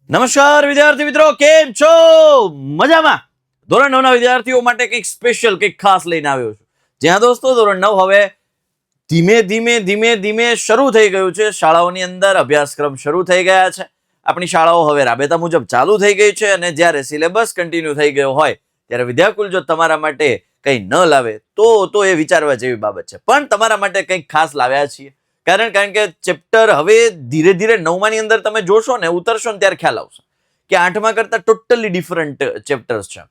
નમસ્કાર વિદ્યાર્થી મિત્રો, કેમ છો? મજામાં? ધોરણ 9 ના વિદ્યાર્થીઓ માટે કંઈક સ્પેશિયલ કંઈક ખાસ લઈને આવ્યો છું. જ્યાં દોસ્તો ધોરણ 9 હવે ધીમે ધીમે શરૂ થઈ ગયું છે. શાળાઓની અંદર અભ્યાસક્રમ શરૂ થઈ ગયા છે. આપણી શાળાઓ હવે રાબેતા મુજબ ચાલુ થઈ ગઈ છે અને જ્યારે સિલેબસ કન્ટિન્યુ થઈ ગયો હોય ત્યારે વિદ્યાકુલ જો તમારા માટે કંઈ ન લાવે તો એ વિચારવા જેવી બાબત છે. પણ તમારા માટે કંઈક ખાસ લાવ્યા છીએ. કારણ કે ચેપ્ટર હવે ધીરે ધીરે 9માની અંદર તમે જોશો ને, ઉતરશો ને ત્યારે ખ્યાલ આવશે કે 8મા કરતા ટોટલી ડિફરન્ટ ચેપ્ટર્સ છે.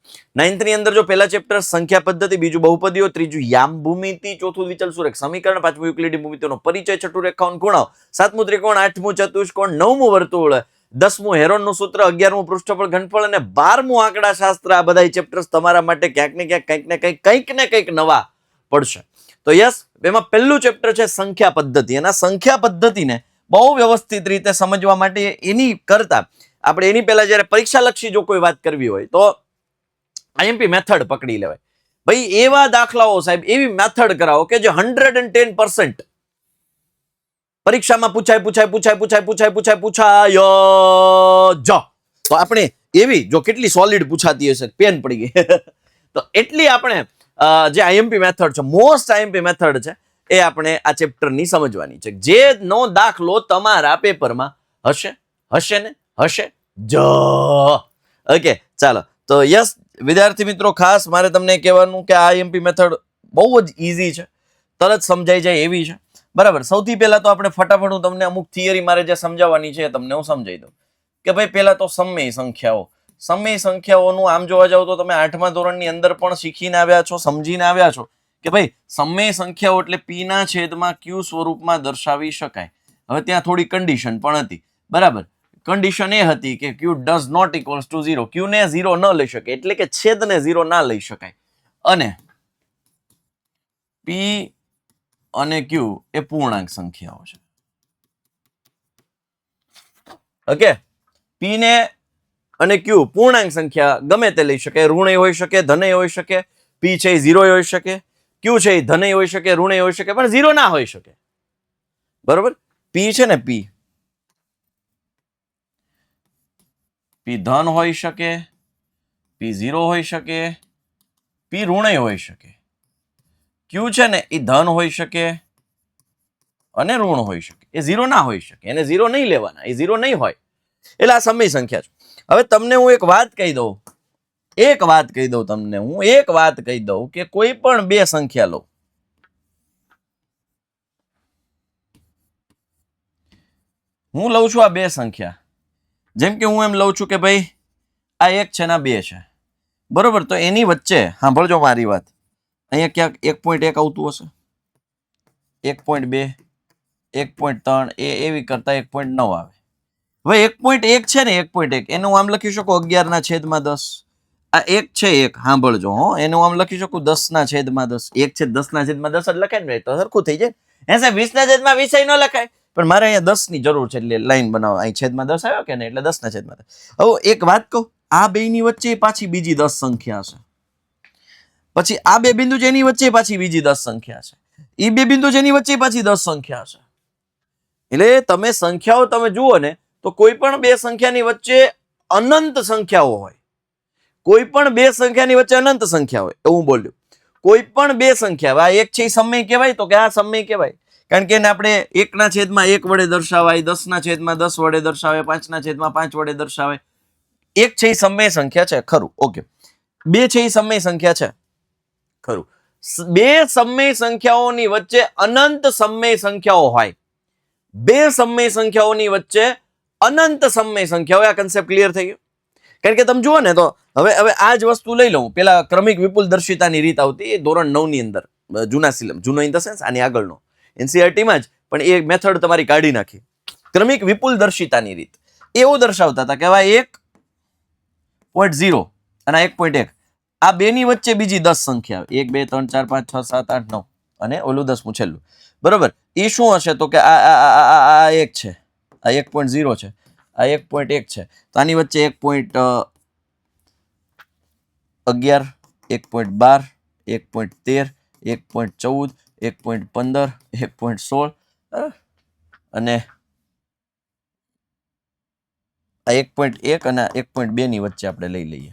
9થની અંદર જો પહેલા ચેપ્ટર સંખ્યા પદ્ધતિ, બીજું બહુપદીઓ, ત્રીજું યામ ભૂમિતિ, ચોથું વિચલ સુરેખ સમીકરણ, પાંચમું યુક્લિડી ભૂમિતિનો પરિચય, છઠ્ઠું રેખાઓનો ખૂણાઓ, સાતમું ત્રિકોણ, આઠમું ચતુષ્કોણ, નવમું વર્તુળ, 10મું હેરોનનું સૂત્ર, 11મું પૃષ્ઠફળ ઘનફળ અને 12મું આંકડાશાસ્ત્ર. આ બધા ચેપ્ટર્સ તમારા માટે ક્યાંક ને ક્યાંક કંઈક ને કંઈક નવા પડશે. તો યસ, એમાં પહેલું ચેપ્ટર છે સંખ્યા પદ્ધતિ. અને સંખ્યા પદ્ધતિને બહુ વ્યવસ્થિત રીતે સમજવા માટે એની કરતા આપણે એની પહેલા જ્યારે પરીક્ષાલક્ષી જો કોઈ વાત કરવી હોય તો આઈએમપી મેથડ પકડી લેવાય. ભાઈ એવા દાખલાઓ સાહેબ, એવી મેથડ કરાવો કે જે 110% પરીક્ષામાં પૂછાય જ. તો આપણે એવી જો કેટલી સોલિડ પૂછાતી હશે, પેન પડી ગઈ તો એટલી આપણે જે આઈએમપી મેથડ છે, મોસ્ટ આઈએમપી મેથડ છે, એ આપણે આ ચેપ્ટરની સમજવાની છે. જેનો દાખલો તમારા પેપરમાં હશે ને હશે જ. ઓકે, ચાલો. તો યસ વિદ્યાર્થી મિત્રો, ખાસ મારે તમને કહેવાનું કે આ આઈએમપી મેથડ બહુ જ ઈઝી છે, તરત સમજાઈ જાય એવી છે. બરાબર. સૌથી પહેલા તો આપણે ફટાફટ હું તમને અમુક થિયરી મારે જે સમજાવવાની છે તમને હું સમજાવી દઉં કે ભાઈ પહેલા તો સમય સંખ્યાઓનું આમ જોવા જાવ તો તમે 8મા ધોરણની અંદર પણ શીખીને આવ્યા છો, સમજીને આવ્યા છો કે ભાઈ સમય સંખ્યાઓ એટલે p ના છેદમાં q સ્વરૂપમાં દર્શાવી શકાય. હવે ત્યાં થોડી કન્ડિશન પણ હતી. બરાબર. કન્ડિશન એ હતી કે q does not equals to 0. q ને 0 ન લઈ શકે, એટલે કે છેદને 0 ના લઈ શકાય. અને p અને q એ પૂર્ણાંક સંખ્યાઓ છે. ઓકે, p ને અને q પૂર્ણાંક સંખ્યા ગમે તે લઈ શકે, ઋણય હોઈ શકે, ધનય હોઈ શકે. p છે એ 0 હોઈ શકે, q છે એ ધનય હોઈ શકે, ઋણય હોઈ શકે, પણ 0 ના હોઈ શકે. બરોબર. p છે ને, p ધન હોઈ શકે, p 0 હોઈ શકે, p ઋણય હોઈ શકે. q છે ને એ ધન હોઈ શકે અને ઋણ હોઈ શકે. એ 0 ના હોઈ શકે, એને 0 નહીં લેવાના, એ 0 નહીં હોય. એટલે આ સમય સંખ્યા છે. હવે તમને હું એક વાત કહી દઉં કે કોઈ પણ બે સંખ્યા લો. હું લઉં છું આ બે સંખ્યા. જેમ કે હું એમ લઉં છું કે ભાઈ આ 1 છે ને આ 2 છે. બરોબર. તો એની વચ્ચે સાંભળજો મારી વાત, અહીંયા ક્યાંક 1.1 આવતું હશે, 1.2, 1.3, એવી કરતા 1.9 આવે. હવે 1.1 છે ને, 1.1 એનું આમ લખી શકો 11/10. આ 1 છે 1, સાંભળજો હો, એનું આમ લખી શકું 10/10. 1 છે 10/10 જ લખાય ને, તો સરખું થઈ જાય. હે સાહેબ 20/20 ન લખાય, પણ મારે અહીંયા 10 ની જરૂર છે એટલે લાઈન બનાવો. અહીં છેદમાં 10 આવ્યો કે નહીં, એટલે 10/10. હવે એક વાત કહું, આ બે ની વચ્ચે પાછી બીજી 10 સંખ્યા છે. પછી આ બે બિંદુ છે એની વચ્ચે પાછી બીજી 10 સંખ્યા છે. એ બે બિંદુ છે એની વચ્ચે પાછી 10 સંખ્યા છે. એટલે તમે સંખ્યાઓ તમે જુઓ ને તો કોઈ પણ બે સંખ્યાની વચ્ચે અનંત સંખ્યાઓ હોય. કોઈ પણ બે સંખ્યાની વચ્ચે અનંત સંખ્યા હોય, એવું બોલ્યું. કોઈ પણ બે સંખ્યા, આ 1 છે એ સમય કહેવાય, તો કે આ સમય કહેવાય. કારણ કે એને આપણે 1/1 વડે દર્શાવાય, 10/10 વડે દર્શાવાય, 5/5 વડે દર્શાવાય. 1 છે એ સમય સંખ્યા છે, ખરું. ઓકે. 2 છે એ સમય સંખ્યા છે, ખરું. બે સમય સંખ્યાઓની વચ્ચે અનંત સમય સંખ્યાઓ હોય. બે સમય સંખ્યાઓની વચ્ચે અનંત સમય સંખ્યાઓ. આ કન્સેપ્ટ ક્લિયર થઈ ગયો? કારણ કે તમે જુઓ ને તો હવે આ જ વસ્તુ લઈ લઉં. પેલા ક્રમિક વિપુલ દર્શિતાની રીત આવતી ધોરણ 9 ની અંદર, જૂનો ઇન ધ સેન્સ આની આગળનો એનસીઆરટીમાં જ, પણ એ મેથડ તમારી કાઢી નાખી. ક્રમિક વિપુલ દર્શિતાની રીત એવું દર્શાવતા હતા કે આ 1.0 અને 1.1, આ બે ની વચ્ચે બીજી 10 સંખ્યા, 1 2 3 4 5 6 7 8 9 અને ઓલું 10મું છેલ્લું. બરોબર. એ શું હશે તો કે આ 1 છે, આ 1.0 છે, આ 1.1 છે. તો આની વચ્ચે 1.11, 1.12, 1.13, 1.14, 1.15, 1.16 અને આ 1.1 અને 1.2 ની વચ્ચે આપણે લઈ લઈએ,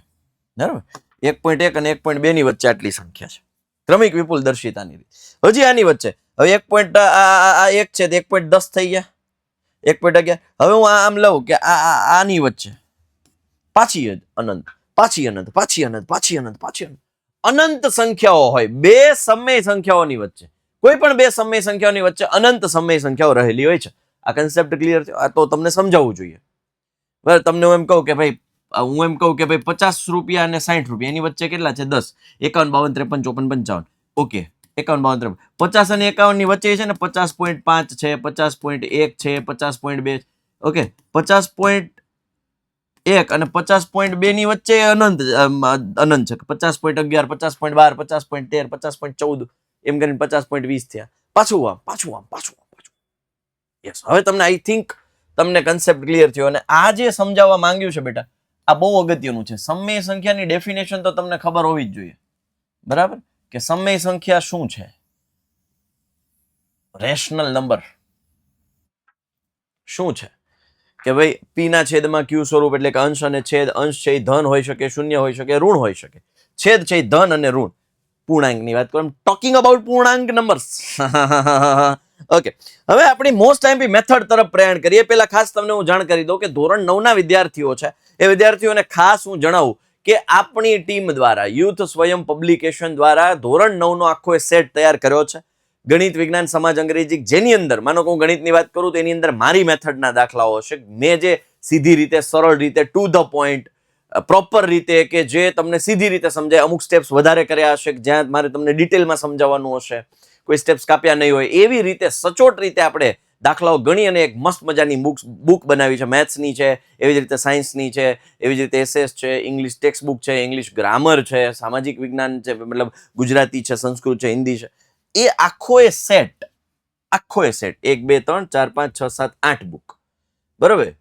બરાબર. 1.1 અને 1.2 ની વચ્ચે આટલી સંખ્યા છે ક્રમિક વિપુલ દર્શિતાની રીત. હજી આની વચ્ચે હવે 1 છે 1.10 થઈ ગયા, 1.11. હવે હું આમ લઉં કે આની વચ્ચે પાછી અનંત, પાછી અનંત, પાછી અનંત, પાછી અનંત, પાછી અનંત, અનંત સંખ્યાઓ હોય બે સમય સંખ્યાઓની વચ્ચે. કોઈ પણ બે સમય સંખ્યાઓની વચ્ચે અનંત સમય સંખ્યાઓ રહેલી હોય છે. આ કન્સેપ્ટ ક્લિયર છે? આ તો તમને સમજાવવું જોઈએ. બરાબર. તમને હું એમ કહું કે ભાઈ 50 રૂપિયા અને 60 રૂપિયા એની વચ્ચે કેટલા છે? 10, 51, 52, 53, 54, 55. ઓકે, 51, 52, 50 અને 51 ની વચ્ચે છે ને 50.5 છે, 50.1 છે, 50.2. ઓકે, 50.1 અને 50.2 ની વચ્ચે અનંત છે. 50.11, 50.12, 50.13, 50.14 એમ કરીને 50.20 થયા. પાછું. યસ, હવે તમને આઈ થિંક તમને કન્સેપ્ટ ક્લિયર થયો. અને આ જે સમજાવવા માંગ્યું છે બેટા, આ બહુ અગત્યનું છે. સમય સંખ્યાની ડેફિનેશન તો તમને ખબર હોવી જ જોઈએ, બરાબર, કે સમય સંખ્યા શું છે. રેશનલ નંબર શું છે કે ભાઈ પી ના છેદમાં ક્યુ સ્વરૂપ, એટલે કે અંશ અને છેદ. અંશ છે એ ધન હોઈ શકે, શૂન્ય હોઈ શકે, ઋણ હોઈ શકે. છેદ છે એ ધન અને ઋણ. પૂર્ણાંકની વાત કરું, ટોકિંગ અબાઉટ પૂર્ણાંક નંબર્સ. ઓકે, હવે આપણી મોસ્ટ આઈએમપી મેથડ તરફ પ્રયાણ કરીએ. પહેલા ખાસ તમને હું જાણ કરી દઉં કે ધોરણ 9 ના વિદ્યાર્થીઓ છે, એ વિદ્યાર્થીઓને ખાસ હું જણાવું કે આપણી ટીમ દ્વારા, યુથ સ્વયં પબ્લિકેશન દ્વારા ધોરણ 9 નો આખો સેટ તૈયાર કર્યો છે. ગણિત, વિજ્ઞાન, સમાજ, અંગ્રેજી, જેની અંદર માનો કે હું ગણિતની વાત કરું તો એની અંદર મારી મેથડના દાખલાઓ હશે. મેં જે સીધી રીતે, સરળ રીતે, ટુ ધ પોઈન્ટ, પ્રોપર રીતે, કે જે તમને સીધી રીતે સમજાય. અમુક સ્ટેપ્સ વધારે કર્યા હશે જ્યાં મારે તમને ડિટેલમાં સમજાવવાનું હશે, કોઈ સ્ટેપ્સ કાપ્યા નહીં હોય. એવી રીતે સચોટ રીતે આપણે દાખલાઓ ગણી અને એક મસ્ત મજાની બુક બનાવી છે. મેથ્સની છે, એવી જ રીતે સાયન્સની છે, એવી જ રીતે એસએસ છે, ઇંગ્લિશ ટેક્સ્ટ બુક છે, ઇંગ્લિશ ગ્રામર છે, સામાજિક વિજ્ઞાન છે, મતલબ ગુજરાતી છે, સંસ્કૃત છે, હિન્દી છે. એ આખો એ સેટ 1, 2, 3, 4, 5, 6, 7, 8 બુક, બરોબર.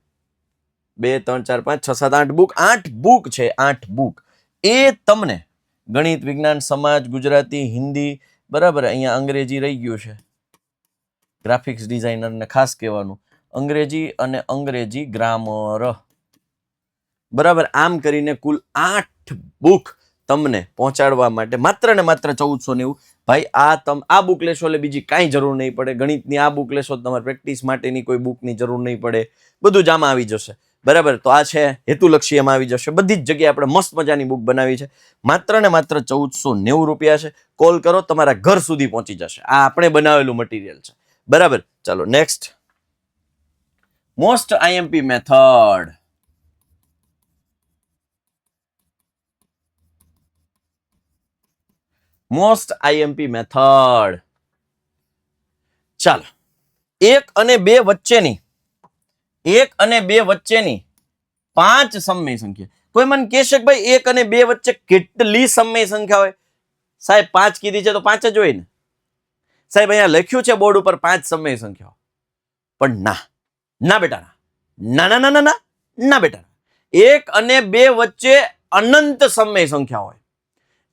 2, 3, 4, 5, 6, 7, 8 બુક, 8 બુક છે. 8 બુક એ તમને ગણિત, વિજ્ઞાન, સમાજ, ગુજરાતી, હિન્દી, બરાબર. અહીંયા અંગ્રેજી રહી ગયું છે, ગ્રાફિક્સ ડિઝાઇનર ને ખાસ કહેવાનું, અંગ્રેજી અને અંગ્રેજી ગ્રામર, બરાબર. આમ કરીને કુલ 8 બુક તમને પહોંચાડવા માટે માત્ર ને માત્ર 1490. ભાઈ આ બુક લેશો એટલે બીજી કાંઈ જરૂર નહીં પડે. ગણિતની આ બુક લેશો તો તમારે પ્રેક્ટિસ માટેની કોઈ બુકની જરૂર નહીં પડે. બધું જ આમાં આવી જશે, બરાબર. તો આ છે હેતુલક્ષી, એમાં આવી જશે. બધી જ જગ્યાએ આપણે મસ્ત મજાની બુક બનાવી છે. માત્ર ને માત્ર 1490 રૂપિયા છે. કોલ કરો, તમારા ઘર સુધી પહોંચી જશે. આ આપણે બનાવેલું મટીરિયલ છે, બરાબર. ચાલો next, most IMP method. Most IMP method. ચાલો, 1 અને 2 વચ્ચેની 5 સમય સંખ્યા. કોઈ મને કહેશે કે ભાઈ 1 અને 2 વચ્ચે કેટલી સમય સંખ્યા હોય? સાહેબ 5 કીધી છે તો 5 જ હોય ને. સાહેબ અહીંયા લખ્યું છે બોર્ડ ઉપર 5 સમય સંખ્યાઓ, પણ ના બેટા, ના બેટા. 1 અને 2 વચ્ચે અનંત સમય સંખ્યા હોય.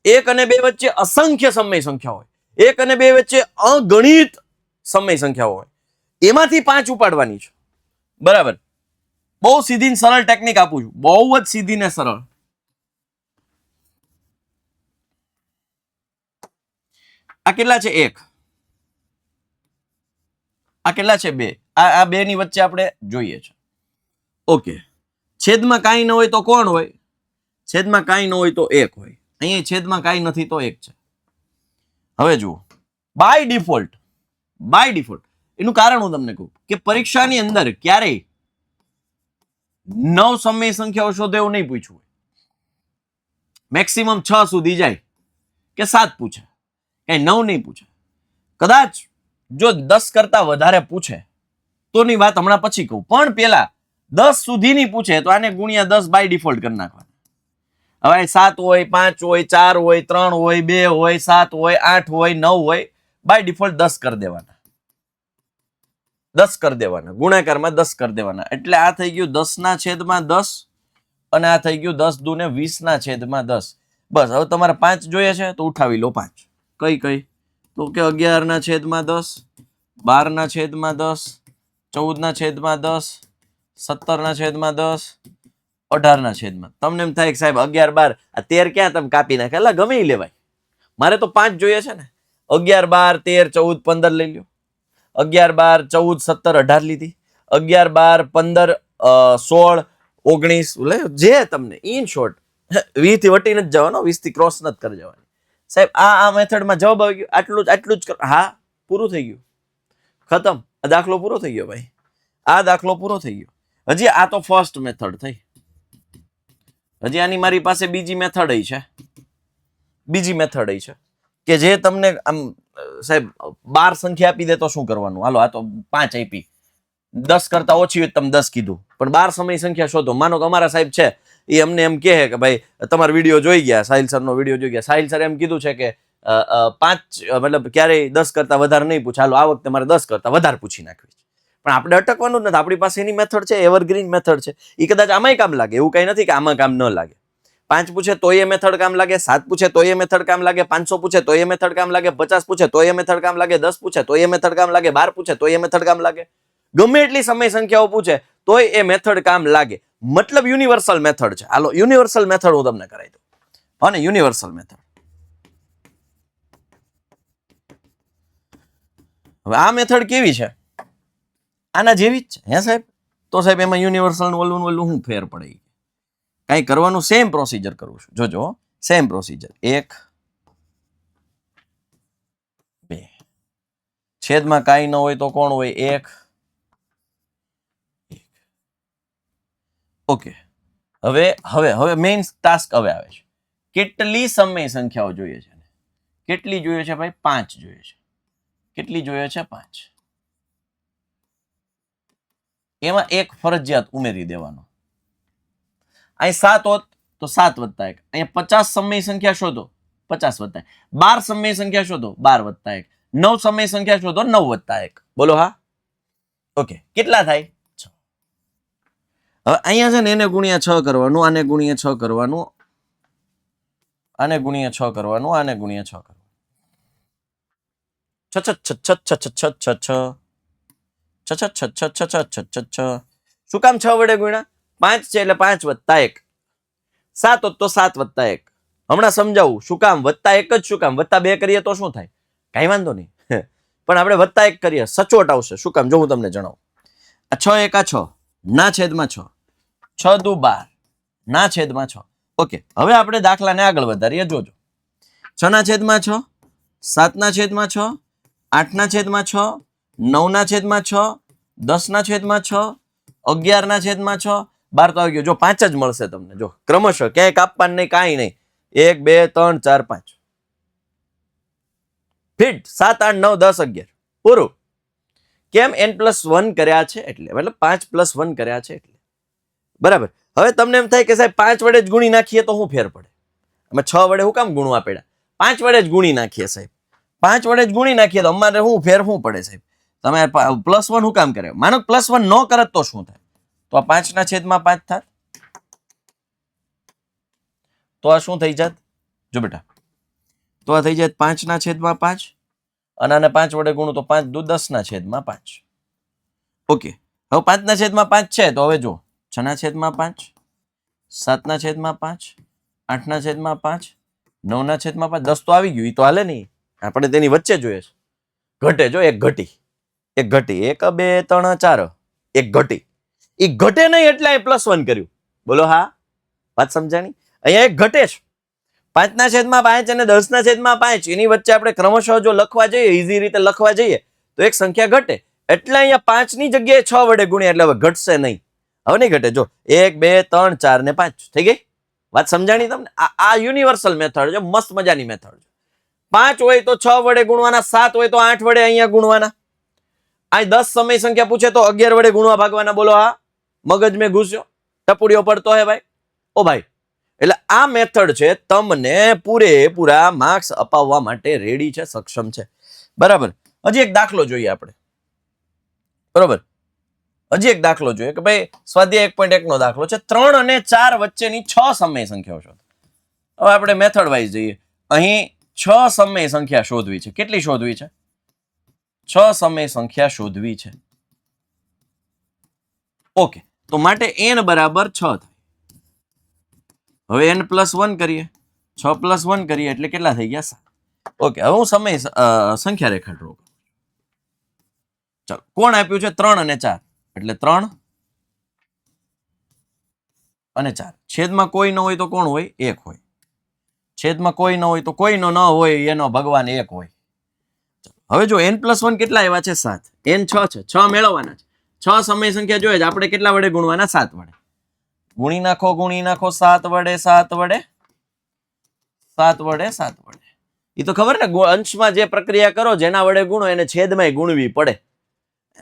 1 અને 2 વચ્ચે અસંખ્ય સમય સંખ્યા હોય. 1 અને 2 વચ્ચે અગણિત સમય સંખ્યાઓ હોય. એમાંથી 5 ઉપાડવાની છે, બરાબર. બહુ સીધી સરળ ટેકનિક આપું છું, બહુ જ સીધી ને સરળ. આ કેટલા છે? 1. આ કેટલા છે? 2. આ 2 ની વચ્ચે આપણે જોઈએ છે. ઓકે, છેદમાં કાંઈ ન હોય તો કોણ હોય? છેદમાં કાંઈ ન હોય તો 1 હોય. અહીંયા છેદમાં કાંઈ નથી તો 1 છે. હવે જુઓ, બાય ડિફોલ્ટ એનું કારણ હું તમને કહું કે પરીક્ષાની અંદર ક્યારેય 9 સમય સંખ્યાઓ શોધો એવું નહીં પૂછવું. મેક્સિમમ 6 સુધી જાય કે 7 પૂછે, કઈ 9 નહીં પૂછે. કદાચ જો 10 કરતા વધારે પૂછે તોની વાત હમણાં પછી કહું, પણ પેલા 10 સુધીની પૂછે તો આને ગુણ્યા 10 બાય ડિફોલ્ટ કરી નાખવાના. હવે 7 હોય, 5 હોય, 4 હોય, 3 હોય, 2 હોય, 7 હોય, 8 હોય, 9 હોય, બાય ડિફોલ્ટ 10 કરી દેવાના. 10 કરી દેવાના, ગુણાકારમાં 10 કરી દેવાના. એટલે આ થઈ ગયું 10 ના છેદમાં 10 અને આ થઈ ગયું 10 દુને 20 ના છેદમાં 10. બસ, હવે તમારે 5 જોઈએ છે તો ઉઠાવી લો 5. કઈ તો કે 11 ના છેદમાં 10, 12 ના છેદમાં 10, 14 ના છેદમાં 10, 17/10, 18/10. તમને એમ થાય કે સાહેબ 11, 12, આ 13 ક્યાં તમે કાપી નાખે? એટલે ગમે ઈ લેવાય. મારે તો 5 જોઈએ છે ને. 11, 12, 13, 14, 15 લઈ લ્યો. 11, 12, 14, 17, 18 લીધી. 11, 12, 15, 16, 19 જે તમને ઇન શોર્ટ 20 થી વટી નથી જવાનો, 20 થી ક્રોસ નથી કરી જવાની. સાહેબ આ મેથડમાં જવાબ આવી ગયો. આટલું જ હા, પૂરું થઈ ગયું, ખતમ. આ દાખલો પૂરો થઈ ગયો ભાઈ, આ દાખલો પૂરો થઈ ગયો. હજી આ તો ફર્સ્ટ મેથડ થઈ. હજી આની મારી પાસે બીજી મેથડ છે. બીજી મેથડ છે કે જે તમને આમ સાહેબ 12 સંખ્યા આપી દે તો શું કરવાનું? હાલો, આ તો 5 આપી, 10 કરતા ઓછી હોય તમે 10 કીધું, પણ 12 સમય સંખ્યા શોધો. માનો કે અમારા સાહેબ છે, એ અમને એમ કહે કે ભાઈ તમારો વિડીયો જોઈ ગયા, સાહિલ સરનો વિડીયો જોઈ ગયા, સાહિલ સર એમ કીધું છે કે 5 મતલબ ક્યારેય 10 કરતા વધારે નહીં પૂછે, હાલો આ વખતે મારે 10 કરતા વધારે પૂછી નાખવી છે. પણ આપણે અટકવાનું જ નથી, આપણી પાસે એની મેથડ છે, એવરગ્રીન મેથડ છે. એ કદાચ આમાંય કામ લાગે, એવું કઈ નથી કે આમાં કામ ન લાગે. 5 પૂછે તો એ મેથડ કામ લાગે, 7 પૂછે તો એ મેથડ કામ લાગે, 500 પૂછે તો એ મેથડ કામ લાગે, 50 પૂછે તો એ મેથડ કામ લાગે, 10 પૂછે તો એ મેથડ કામ લાગે, 12 પૂછે તો એ મેથડ કામ લાગે. ગમે એટલી સમય સંખ્યાઓ પૂછે તોય એ મેથડ કામ લાગે. મતલબ યુનિવર્સલ મેથડ છે. હાલો, યુનિવર્સલ મેથડ હું તમને કરાવી દઉં. હા ને, યુનિવર્સલ મેથડ. હવે આ મેથડ કેવી છે? આના જેવી જ છે. હે સાહેબ? તો સાહેબ એમાં યુનિવર્સલ ઓલું શું ફેર પડે? કઈ કરવાનું, સેમ પ્રોસીજર કરું છું. જોજો, સેમ પ્રોસીજર. 1, 2 છેદમાં કાંઈ ન હોય તો કોણ હોય? 1. ઓકે, હવે મેઇન ટાસ્ક હવે આવે છે. કેટલી સમય સંખ્યાઓ જોઈએ છે? કેટલી જોઈએ છે ભાઈ? 5 જોઈએ છે. કેટલી જોઈએ છે? 5. એમાં એક ફરજિયાત ઉમેરી દેવાનો. અહીં 7 હોત તો 7 વત્તા 1. અહીંયા 50 સમય સંખ્યા શોધો, 50 વત્તા 1. 12 સમય સંખ્યા શોધો, 12 વત્તા 1. 9 સમય સંખ્યા શોધો, 9 વત્તા 1. બોલો હા? ઓકે, કેટલા થાય? 6. હવે અહીંયા છે ને એને ગુણ્યા 6 કરવાનું, આને ગુણ્યા 6 કરવાનું, આને ગુણ્યા 6 કરવાનું, આને ગુણ્યા 6 કરવાનું. 6. શું કામ 6 વડે ગુણ્યા? 5 છે એટલે 5 વત્તા 1. 7 હોત તો 7 વત્તા 1. હમણાં સમજાવું શું કામ વત્તા 1 જ, શું કામ વત્તા 2 કરીએ તો શું થાય? કઈ વાંધો નહીં, પણ આપણે વત્તા 1 કરીએ સચોટ આવશે. શું કામ? જો હું તમને જણાવું. આ 6 એકા 6 ના છેદમાં 6, 6 દુ 12 ના છેદમાં 6. ઓકે, હવે આપણે દાખલાને આગળ વધારીએ. જોજો, 6 ના છેદમાં 6, 7 ના છેદમાં 6, 8 ના છેદમાં 6, 9 ના છેદમાં 6, 10 ના છેદમાં 6, 11 ના છેદમાં 6, 12 તો આવી ગયો. જો 5 જ મળશે તમને. જો ક્રમશઃ ક્યાંય કાપવાનું નહીં, કાંઈ નહીં. 1, 2, 3, 4, 5 ફિટ. 7, 8, 9, 10, 11 પૂરું. કેમ? n+1 કર્યા છે એટલે, મતલબ 5+1 કર્યા છે એટલે. બરાબર. હવે તમને એમ થાય કે સાહેબ 5 વડે જ ગુણી નાખીએ તો શું ફેર પડે? અમે 6 વડે શું કામ ગુણવા પડ્યા? 5 વડે જ ગુણી નાખીએ સાહેબ. 5 વડે જ ગુણી નાખીએ તો અમારે શું ફેર શું પડે સાહેબ? તમે +1 શું કામ કરે? માનો +1 ન કરત તો શું થાય? તો આ 5 ના છેદમાં 5 થાત. તો આ શું થઈ જાત? જો બેટા, તો આ થઈ જાય 5 ના છેદમાં 5, અને આને 5 વડે ગુણું તો 5 દુ 10 ના છેદમાં 5. ઓકે, હવે 5 ના છેદમાં 5 છે તો હવે જો 6 ના છેદમાં 5, 7 ના છેદમાં 5, 8 ના છેદમાં 5, 9 ના છેદમાં 5. 10 તો આવી ગયું, એ તો હાલે નહીં, આપણે તેની વચ્ચે જોઈએ છે. ઘટે, જો એક ઘટી, એક ઘટી, 1, 2, 3, 4, એક ઘટી. એ ઘટે નહીં એટલે અહીં +1 કર્યું. બોલો હા? વાત સમજાણી? અહીંયા એક ઘટે છે. 5 ના છેદમાં 5 અને 10 ના છેદમાં 5 એની વચ્ચે આપણે ક્રમશઃ જો લખવા જઈએ, ઈઝી રીતે લખવા જઈએ તો એક સંખ્યા ઘટે. એટલે અહીંયા 5 ની જગ્યાએ 6 વડે ગુણ્યા એટલે હવે ઘટશે નહીં. હવે નહીં ઘટે. જો 1, 2, 3, 4 ને 5 થઈ ગઈ. વાત સમજાણી તમને? આ યુનિવર્સલ મેથડ છે, મસ્ત મજાની મેથડ છે. 5 હોય તો 6 વડે ગુણવાના, 7 હોય તો 8 વડે અહીંયા ગુણવાના. આ 10 સમય સંખ્યા પૂછે તો 11 વડે ગુણવા ભાગવાના. બોલો હા? મગજ મેં ઘૂસ્યો, ટપુડીઓ પડતો હે ભાઈ. ઓ ભાઈ, એટલે આ મેથડ છે તમને પૂરેપૂરા માર્ક્સ અપાવવા માટે રેડી છે, સક્ષમ છે. બરાબર. હજી એક દાખલો જોઈએ આપણે. બરાબર, હજી એક દાખલો જોઈએ કે ભાઈ સ્વાધ્યાય 1.1 નો દાખલો છે. 3 અને 4 વચ્ચેની 6 સમય સંખ્યાઓ શોધો. હવે આપણે મેથડ વાઇઝ જઈએ. અહીં 6 સમય સંખ્યા શોધવી છે. કેટલી શોધવી છે? 6 સમય સંખ્યા શોધવી છે. ઓકે, તો માટે n બરાબર 6 થાય. હવે n+1 કરીએ, 6+1 કરીએ એટલે કેટલા થઈ ગયા? 7. ઓકે, હવે હું સંખ્યા રેખા ડ્રો કરું. ચાલો, કોણ આપ્યું છે? 3 અને 4 એટલે 3 અને 4. છેદમાં કોઈ ન હોય તો કોણ હોય? 1 હોય. છેદમાં કોઈ ન હોય તો કોઈનો ન હોય, એનો ભગવાન 1 હોય. હવે જો n+1 કેટલા આવ્યા છે? 7. n 6 છે, 6 મેળવવાના છે. 6 સમય સંખ્યા જોઈએ આપણે કેટલા વડે ગુણવાના? 7 વડે. ગુણી નાખો 7 વડે 7 વડે 7 વડે 7 વડે. એ તો ખબર ને, અંશમાં જે પ્રક્રિયા કરો જેના વડે ગુણો એને છેદમાં ગુણવી પડે.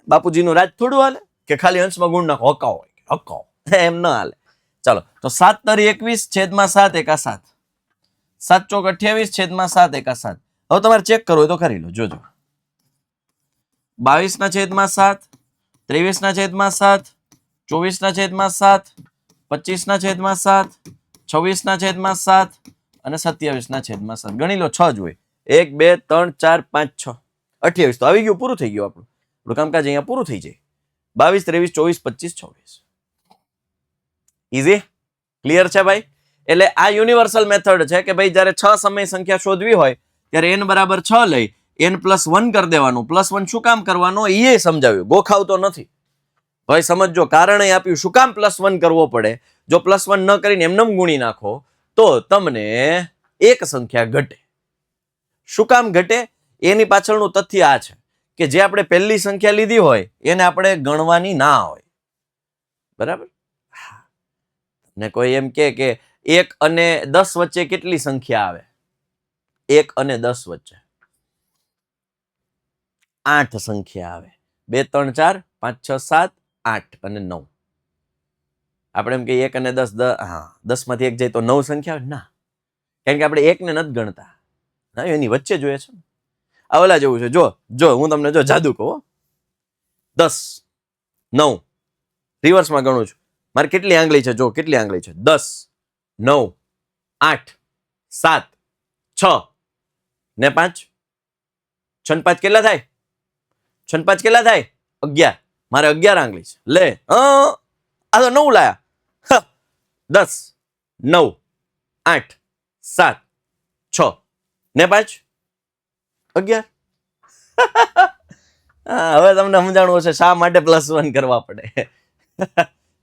બાપુજીનું રાજ થોડું હાલે કે ખાલી અંશમાં ગુણ નાખો, હકાવો એમ ન હાલે. ચાલો, તો 7 તરી 21 છેદમાં 7 એકા 7, 7 ચોક 28 છેદમાં 7 એકા 7. હવે તમારે ચેક કરવું હોય તો કરી લો. જોજો, 22 ના છેદમાં 7, 23 ના છેદમાં 7, 24 ના છેદમાં 7, 25 ના છેદમાં 7, 26 ના છેદમાં 7 અને 27 ના છેદમાં 7. ગણી લો, 6 જ હોય. 1 2 3 4 5 6 28 તો આવી ગયું, પૂરું થઈ ગયું આપણું. આપણું કામકાજ અહીંયા પૂરું થઈ જાય. 22 23 24 25 26. ઈઝી, ક્લિયર છે ભાઈ? એટલે આ યુનિવર્સલ મેથડ છે કે ભાઈ જ્યારે 6 સમય સંખ્યા શોધવી હોય ત્યારે n બરાબર 6 લઈ n+1 કરી દેવાનું. +1 શું કામ કરવાનો એ સમજાવ્યું, ગોખાવતો નથી ભાઈ. સમજો, કારણ એ આપ્યું શું કામ +1 કરવો પડે. જો +1 ન કરીને એમને ગુણી નાખો તો તમને એક સંખ્યા ઘટે. શું કામ ઘટે? એની પાછળનું તથ્ય આ છે કે જે આપણે પહેલી સંખ્યા લીધી હોય એને આપણે ગણવાની ના હોય. બરાબર ને? કોઈ એમ કે 1 અને 10 વચ્ચે કેટલી સંખ્યા આવે? 1 અને 10 વચ્ચે 8 સંખ્યા આવે. 2 3 4 5 6 7 8 અને 9. આપણે એમ કે 1 અને 10, હા 10 માંથી 1 જાય તો 9 સંખ્યા આવે ના, કારણ કે આપણે 1 ને નથી ગણતા. ના, એની વચ્ચે જોઈએ છે. આ ઓલા જેવું છે. જો હું તમને જાદુ કહું, 10 9 રિવર્સમાં ગણું છું. મારે કેટલી આંગળી છે? જો કેટલી આંગળી છે? 10 9 8 7 6 ને 5. 6 5 કેટલા થાય? 6 5 કેટલા થાય? 11. મારે 11 આંગળી છે. લે, આ તો 9 લાયા. 10 9 8 7 6 ને 5 11. હવે તમને સમજાણું હશે શા માટે +1 કરવા પડે.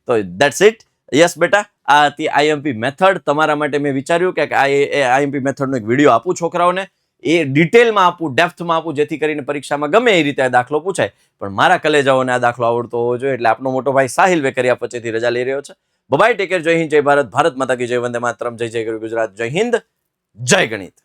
તો ધેટ્સ ઇટ. યસ બેટા, આ હતી આઈએમપી મેથડ. તમારા માટે મેં વિચાર્યું કે આઈએમપી મેથડનો એક વિડીયો આપું છોકરાઓને, એ ડિટેલમાં આપું, ડેપ્થમાં આપું, જેથી કરીને પરીક્ષામાં ગમે એ રીતે આ દાખલો પૂછાય. પણ મારા કલેજાઓને આ દાખલો આવડતો હોવો જોઈએ. એટલે આપનો મોટો ભાઈ સાહિલ વેકરિયા પછીથી રજા લઈ રહ્યો છે. Bye, take care. જય હિન્દ, જય ભારત, ભારત માતા કી જય, વંદે માતરમ, જય જય ગરુ ગુજરાત, જય હિન્દ, જય ગણિત.